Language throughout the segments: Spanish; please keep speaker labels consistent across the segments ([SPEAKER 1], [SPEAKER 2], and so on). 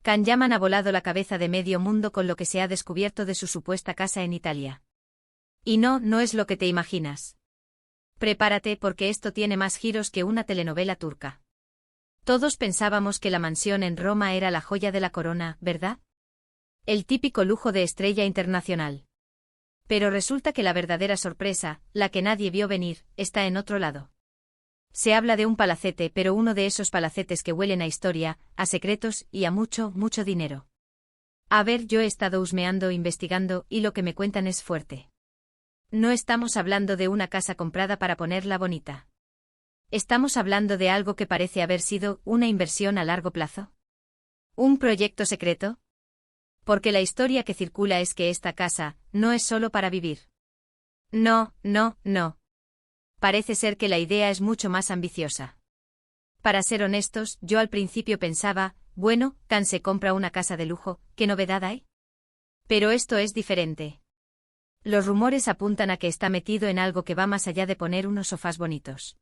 [SPEAKER 1] Can Yaman ha volado la cabeza de medio mundo con lo que se ha descubierto de su supuesta casa en Italia. Y no es lo que te imaginas. Prepárate porque esto tiene más giros que una telenovela turca. Todos pensábamos que la mansión en Roma era la joya de la corona, ¿verdad? El típico lujo de estrella internacional. Pero resulta que la verdadera sorpresa, la que nadie vio venir, está en otro lado. Se habla de un palacete, pero uno de esos palacetes que huelen a historia, a secretos y a mucho dinero. A ver, yo he estado husmeando, investigando, y lo que me cuentan es fuerte. No estamos hablando de una casa comprada para ponerla bonita. Estamos hablando de algo que parece haber sido una inversión a largo plazo. ¿Un proyecto secreto? Porque la historia que circula es que esta casa no es solo para vivir. No. Parece ser que la idea es mucho más ambiciosa. Para ser honestos, yo al principio pensaba, bueno, Can se compra una casa de lujo, ¿qué novedad hay? Pero esto es diferente. Los rumores apuntan a que está metido en algo que va más allá de poner unos sofás bonitos.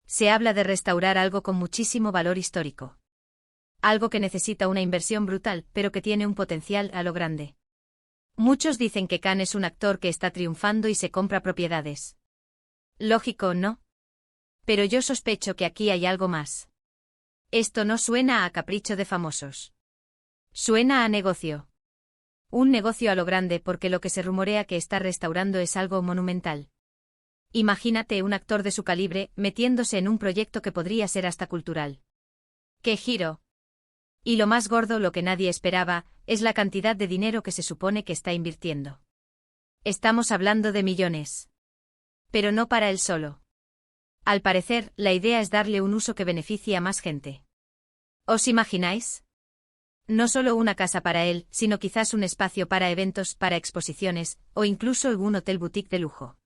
[SPEAKER 1] Se habla de restaurar algo con muchísimo valor histórico. Algo que necesita una inversión brutal, pero que tiene un potencial a lo grande. Muchos dicen que Can es un actor que está triunfando y se compra propiedades. Lógico, ¿no? Pero yo sospecho que aquí hay algo más. Esto no suena a capricho de famosos. Suena a negocio. Un negocio a lo grande porque lo que se rumorea que está restaurando es algo monumental. Imagínate un actor de su calibre metiéndose en un proyecto que podría ser hasta cultural. ¡Qué giro! Y lo más gordo, lo que nadie esperaba, es la cantidad de dinero que se supone que está invirtiendo. Estamos hablando de millones. Pero no para él solo. Al parecer, la idea es darle un uso que beneficie a más gente. ¿Os imagináis? No solo una casa para él, sino quizás un espacio para eventos, para exposiciones, o incluso un hotel boutique de lujo.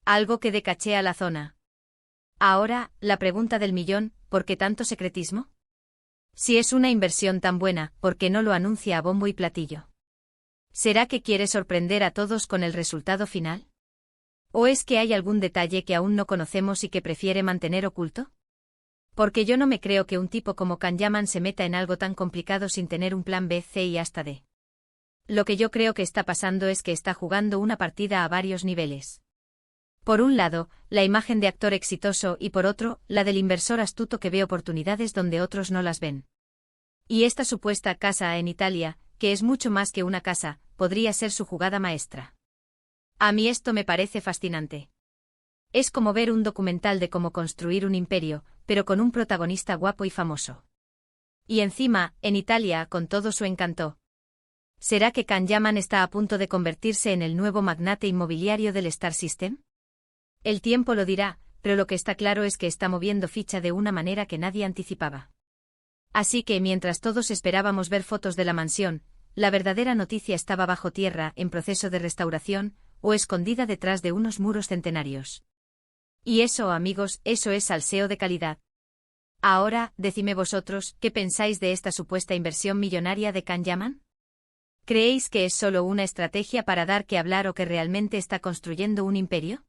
[SPEAKER 1] Algo que dé caché a la zona. Ahora, la pregunta del millón, ¿por qué tanto secretismo? Si es una inversión tan buena, ¿por qué no lo anuncia a bombo y platillo? ¿Será que quiere sorprender a todos con el resultado final? ¿O es que hay algún detalle que aún no conocemos y que prefiere mantener oculto? Porque yo no me creo que un tipo como Can Yaman se meta en algo tan complicado sin tener un plan B, C y hasta D. Lo que yo creo que está pasando es que está jugando una partida a varios niveles. Por un lado, la imagen de actor exitoso y por otro, la del inversor astuto que ve oportunidades donde otros no las ven. Y esta supuesta casa en Italia, que es mucho más que una casa, podría ser su jugada maestra. A mí esto me parece fascinante. Es como ver un documental de cómo construir un imperio, pero con un protagonista guapo y famoso. Y encima, en Italia, con todo su encanto. ¿Será que Can Yaman está a punto de convertirse en el nuevo magnate inmobiliario del Star System? El tiempo lo dirá, pero lo que está claro es que está moviendo ficha de una manera que nadie anticipaba. Así que mientras todos esperábamos ver fotos de la mansión, la verdadera noticia estaba bajo tierra, en proceso de restauración, o escondida detrás de unos muros centenarios. Y eso, amigos, eso es salseo de calidad. Ahora, decidme vosotros, ¿qué pensáis de esta supuesta inversión millonaria de Can Yaman? ¿Creéis que es solo una estrategia para dar que hablar o que realmente está construyendo un imperio?